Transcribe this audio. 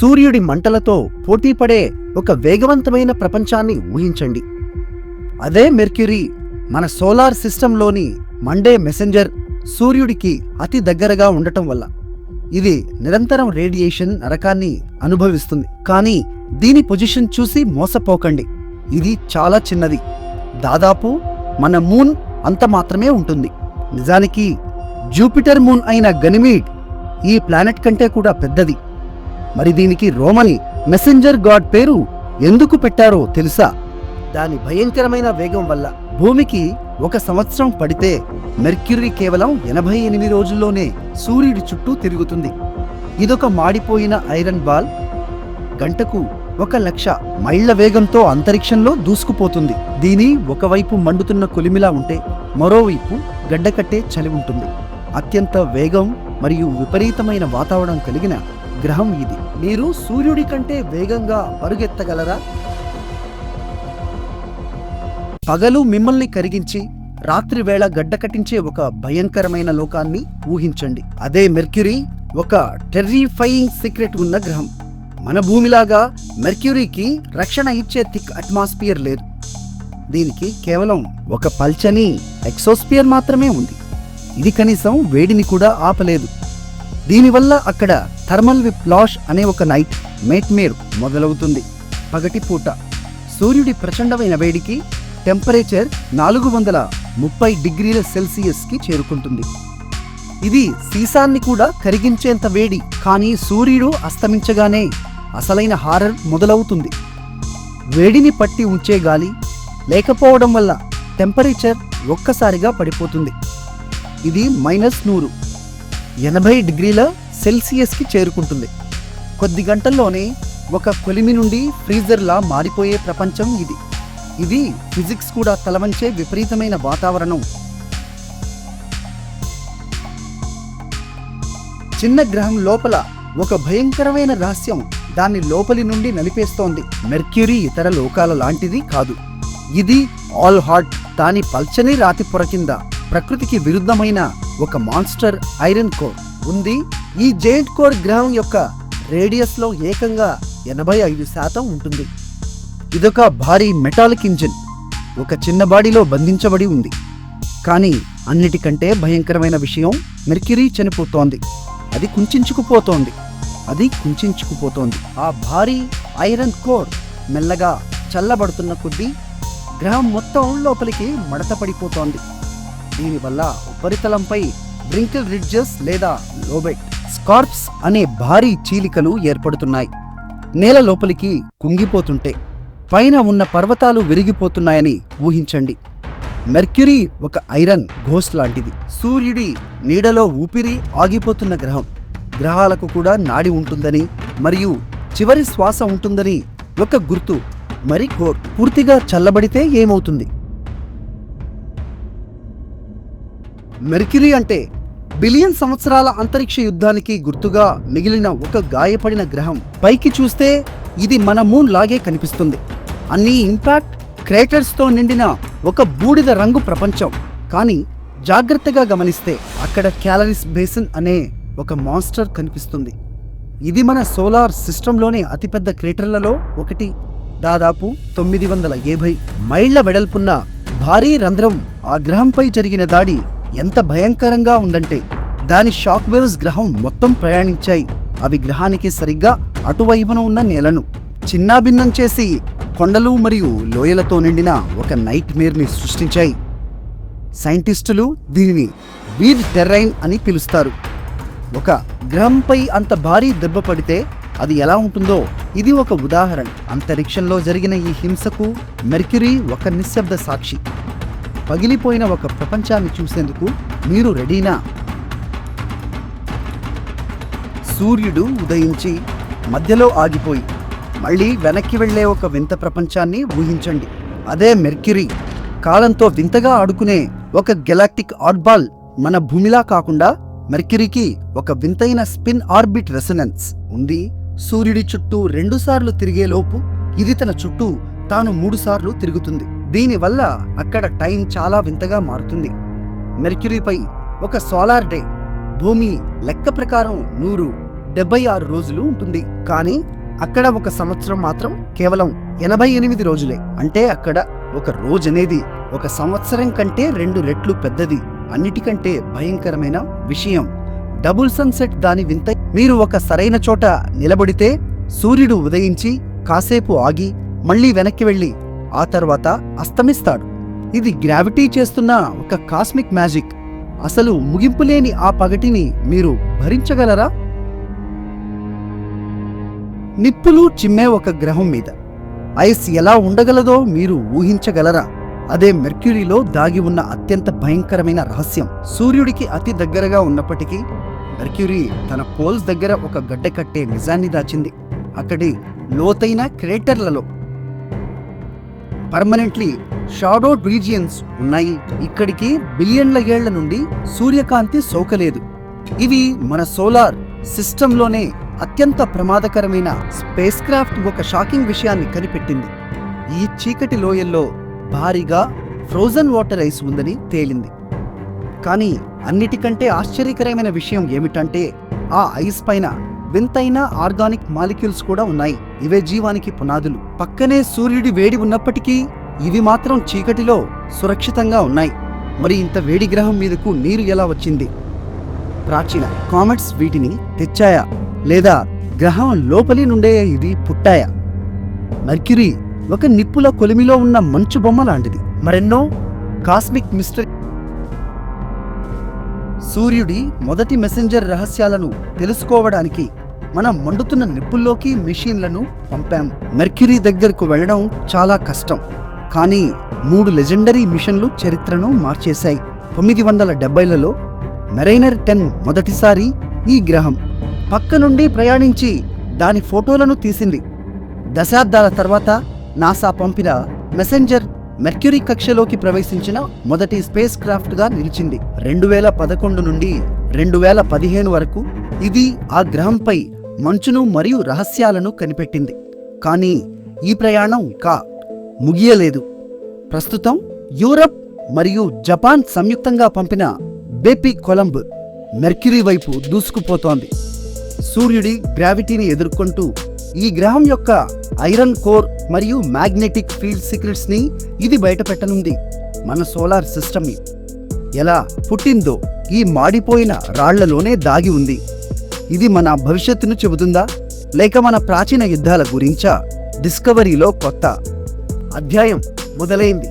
సూర్యుడి మంటలతో పోటీపడే ఒక వేగవంతమైన ప్రపంచాన్ని ఊహించండి. అదే మెర్క్యూరీ మన సోలార్ సిస్టంలోని మండే మెసెంజర్ సూర్యుడికి అతి దగ్గరగా ఉండటం వల్ల ఇది నిరంతరం రేడియేషన్ నరకాన్ని అనుభవిస్తుంది. కానీ దీని పొజిషన్ చూసి మోసపోకండి. ఇది చాలా చిన్నది. దాదాపు మన మూన్ అంత మాత్రమే ఉంటుంది. నిజానికి జూపిటర్ మూన్ అయిన గనిమీడ్ ఈ ప్లానెట్ కంటే కూడా పెద్దది. మరి దీనికి రోమని మెసెంజర్ గాడ్ పేరు ఎందుకు పెట్టారో తెలుసా? దాని భయంకరమైన వేగం వల్ల భూమికి 1 సంవత్సరం పడితే మెర్క్యూరీ కేవలం 88 రోజుల్లోనే సూర్యుడి చుట్టూ తిరుగుతుంది. ఇదొక మాడిపోయిన ఐరన్ బాల్ గంటకు 1,00,000 మైళ్ల వేగంతో అంతరిక్షంలో దూసుకుపోతుంది. దీని ఒకవైపు మండుతున్న కొలిమిలా ఉంటే మరోవైపు గడ్డకట్టే చలి ఉంటుంది. అత్యంత వేగం మరియు విపరీతమైన వాతావరణం కలిగిన గ్రహం ఇది. మీరు సూర్యుడి కంటే వేగంగా పరుగెత్తగలరా? పగలు మిమ్మల్ని కరిగించి రాత్రి వేళ గడ్డకట్టించే ఒక భయంకరమైన లోకాన్ని ఊహించండి. అదే మెర్క్యూరీ ఒక టెర్రిఫైయింగ్ సీక్రెట్ ఉన్న గ్రహం. మన భూమిలాగా మెర్క్యూరీకి రక్షణ ఇచ్చే థిక్ అట్మాస్ఫియర్ లేదు. దీనికి కేవలం ఒక పల్చని ఎక్సోస్ఫియర్ మాత్రమే ఉంది. ఇది కనీసం వేడిని కూడా ఆపలేదు. దీనివల్ల అక్కడ థర్మల్ విప్లాష్ అనే ఒక నైట్ మేట్మేర్ మొదలవుతుంది. పగటి పూట సూర్యుడి ప్రచండమైన వేడికి టెంపరేచర్ 430 డిగ్రీల సెల్సియస్కి చేరుకుంటుంది. ఇది సీసాన్ని కూడా కరిగించేంత వేడి. కానీ సూర్యుడు అస్తమించగానే అసలైన హారర్ మొదలవుతుంది. వేడిని పట్టి ఉంచే గాలి లేకపోవడం వల్ల టెంపరేచర్ ఒక్కసారిగా పడిపోతుంది. ఇది -180 డిగ్రీల సెల్సియస్కి చేరుకుంటుంది. కొద్ది గంటల్లోనే ఒక కొలిమి నుండి ఫ్రీజర్లా మారిపోయే ప్రపంచం ఇది. ఇది ఫిజిక్స్ కూడా తలవంచే విపరీతమైన వాతావరణం. చిన్న గ్రహం లోపల ఒక భయంకరమైన రహస్యం దాన్ని లోపలి నుండి నలిపేస్తోంది. మెర్క్యూరీ ఇతర లోకాల లాంటిది కాదు. ఇది ఆల్ హాట్. దాని పల్చని రాతి పొర కింద ప్రకృతికి విరుద్ధమైన ఒక మాన్స్టర్ ఐరన్ కోర్ ఉంది. ఈ జెయింట్ కోర్ గ్రహం యొక్క రేడియస్ లో ఏకంగా 85% ఉంటుంది. ఇదొక భారీ మెటాలిక్ ఇంజిన్ ఒక చిన్న బాడీలో బంధించబడి ఉంది. కానీ అన్నిటికంటే భయంకరమైన విషయం, మెర్క్యూరీ చనిపోతోంది. అది కుంచించుకుపోతోంది. ఆ భారీ ఐరన్ కోర్ మెల్లగా చల్లబడుతున్న కొద్దీ గ్రహం మొత్తం లోపలికి మడత పడిపోతోంది. దీనివల్ల ఉపరితలంపై బ్రింకిల్ రిడ్జెస్ లేదా లోబెట్ స్కార్ప్స్ అనే భారీ చీలికలు ఏర్పడుతున్నాయి. నేల లోపలికి కుంగిపోతుంటే పైన ఉన్న పర్వతాలు విరిగిపోతున్నాయని ఊహించండి. మెర్క్యూరీ ఒక ఐరన్ ఘోస్ట్ లాంటిది. సూర్యుడి నీడలో ఊపిరి ఆగిపోతున్న గ్రహం. గ్రహాలకు కూడా నాడి ఉంటుందని మరియు చివరి శ్వాస ఉంటుందని ఒక గుర్తు. మరి కోర్ పూర్తిగా చల్లబడితే ఏమవుతుంది? మెర్క్యూరీ అంటే బిలియన్ సంవత్సరాల అంతరిక్ష యుద్ధానికి గుర్తుగా మిగిలిన ఒక గాయపడిన గ్రహం. పైకి చూస్తే ఇది మన మూన్ లాగే కనిపిస్తుంది. అన్ని ఇంపాక్ట్ క్రేటర్స్ తో నిండిన ఒక బూడిద రంగు ప్రపంచం. కానీ జాగ్రత్తగా గమనిస్తే అక్కడ క్యాలరీస్ బేసిన్ అనే ఒక మాన్స్టర్ కనిపిస్తుంది. ఇది మన సోలార్ సిస్టంలోనే అతిపెద్ద క్రేటర్లలో ఒకటి. దాదాపు 950 మైళ్ల వెడల్పున్న భారీ రంధ్రం. ఆ గ్రహంపై జరిగిన దాడి ఎంత భయంకరంగా ఉందంటే దాని షాక్ వేవ్స్ గ్రహం మొత్తం ప్రయాణించాయి. అవి గ్రహానికి సరిగ్గా అటువైపున ఉన్న నేలను చిన్నాభిన్నం చేసి కొండలు మరియు లోయలతో నిండిన ఒక నైట్ మేర్ని సృష్టించాయి. సైంటిస్టులు దీనిని వీర్ టెర్రైన్ అని పిలుస్తారు. ఒక గ్రహంపై అంత భారీ దెబ్బ పడితే అది ఎలా ఉంటుందో ఇది ఒక ఉదాహరణ. అంతరిక్షంలో జరిగిన ఈ హింసకు మెర్క్యూరీ ఒక నిశ్శబ్ద సాక్షి. పగిలిపోయిన ఒక ప్రపంచాన్ని చూసేందుకు మీరు రెడీనా? సూర్యుడు ఉదయించి మధ్యలో ఆగిపోయి మళ్ళీ వెనక్కి వెళ్లే ఒక వింత ప్రపంచాన్ని ఊహించండి. అదే మెర్క్యూరీ. కాలంతో వింతగా ఆడుకునే ఒక గెలాక్టిక్ ఆర్బాల్. మన భూమిలా కాకుండా మెర్క్యూరీకి ఒక వింతైన స్పిన్ ఆర్బిట్ రెసొనెన్స్ ఉంది. సూర్యుడి చుట్టూ 2 సార్లు తిరిగేలోపు ఇది తన చుట్టూ తాను 3 సార్లు తిరుగుతుంది. దీనివల్ల అక్కడ టైం చాలా వింతగా మారుతుంది. మెర్క్యూరీపై ఒక సోలార్ డే భూమి లెక్క ప్రకారం 100 76 రోజులు ఉంటుంది. కానీ అక్కడ ఒక సంవత్సరం మాత్రం కేవలం 88 రోజులే. అంటే అక్కడ ఒక రోజనేది ఒక సంవత్సరం కంటే 2 రెట్లు పెద్దది. అన్నిటికంటే భయంకరమైన విషయం డబుల్ సన్సెట్ దాని వింత. మీరు ఒక సరైన చోట నిలబడితే సూర్యుడు ఉదయించి కాసేపు ఆగి మళ్ళీ వెనక్కి వెళ్ళి ఆ తర్వాత అస్తమిస్తాడు. ఇది గ్రావిటీ చేస్తున్న ఒక కాస్మిక్ మ్యాజిక్. అసలు ముగింపులేని ఆ పగటిని మీరు భరించగలరా? నిప్పులు చిమ్మే ఒక గ్రహం మీద ఐస్ ఎలా ఉండగలదో మీరు ఊహించగలరా? అదే మెర్క్యూరీలో దాగి ఉన్న అత్యంత భయంకరమైన రహస్యం. సూర్యుడికి అతి దగ్గరగా ఉన్నప్పటికీ మెర్క్యూరీ తన పోల్స్ దగ్గర ఒక గడ్డ కట్టే నిజాన్ని దాచింది. అక్కడి లోతైన క్రేటర్లలో పర్మనెంట్లీ షాడోడ్ రీజియన్స్ ఉన్నాయి. ఇక్కడికి బిలియన్ల ఏళ్ల నుండి సూర్యకాంతి సోకలేదు. ఇవి మన సోలార్ సిస్టంలోనే అత్యంత ప్రమాదకరమైన స్పేస్ క్రాఫ్ట్ ఒక షాకింగ్ విషయాన్ని కనిపెట్టింది. ఈ చీకటి లోయల్లో భారీగా ఫ్రోజన్ వాటర్ ఐస్ ఉందని తేలింది. కానీ అన్నిటికంటే ఆశ్చర్యకరమైన విషయం ఏమిటంటే ఆ ఐస్ పైన వింతైన ఆర్గానిక్ మాలిక్యూల్స్ కూడా ఉన్నాయి. ఇవే జీవానికి పునాదులు. పక్కనే సూర్యుడి వేడి ఉన్నప్పటికీ ఇవి మాత్రం చీకటిలో సురక్షితంగా ఉన్నాయి. మరి ఇంత వేడి గ్రహం మీదకు నీరు ఎలా వచ్చింది? ప్రాచీన కామెట్స్ వీటిని తెచ్చాయా, లేదా గ్రహం లోపలి నుండే ఇది పుట్టాయా? మెర్క్యూరీ ఒక నిప్పుల కొలిమిలో ఉన్న మంచు బొమ్మ లాంటిది. మరెన్నో కాస్మిక్ మిస్టరీ. సూర్యుడి మొదటి మెసెంజర్ రహస్యాలను తెలుసుకోవడానికి మనం మండుతున్న నిప్పుల్లోకి మెషీన్లను పంపాం. మెర్క్యూరీ దగ్గరకు వెళ్ళడం చాలా కష్టం. కానీ 3 లెజెండరీ మిషన్లు చరిత్రను మార్చేశాయి. 970లలో మెరైనర్ 10 మొదటిసారి ఈ గ్రహం పక్క నుండి ప్రయాణించి దాని ఫోటోలను తీసింది. దశాబ్దాల తర్వాత నాసా పంపిన మెసెంజర్ మెర్క్యూరీ కక్షలోకి ప్రవేశించిన మొదటి స్పేస్ క్రాఫ్ట్ గా నిలిచింది. 2011 నుండి 2015 వరకు ఇది ఆ గ్రహంపై మంచును మరియు రహస్యాలను కనిపెట్టింది. కానీ ఈ ప్రయాణం ఇంకా ముగియలేదు. ప్రస్తుతం యూరప్ మరియు జపాన్ సంయుక్తంగా పంపిన బేపీ కొలంబ్ మెర్క్యూరీ వైపు దూసుకుపోతోంది. సూర్యుడి గ్రావిటీని ఎదుర్కొంటూ ఈ గ్రహం యొక్క ఐరన్ కోర్ మరియు మ్యాగ్నెటిక్ ఫీల్డ్ సీక్రెట్స్ ని ఇది బయటపెట్టనుంది. మన సోలార్ సిస్టమ్ ఎలా పుట్టిందో ఈ మాడిపోయిన రాళ్లలోనే దాగి ఉంది. ఇది మన భవిష్యత్తును చెబుతుందా, లేక మన ప్రాచీన యుద్ధాల గురించా? డిస్కవరీలో కొత్త అధ్యాయం మొదలైంది.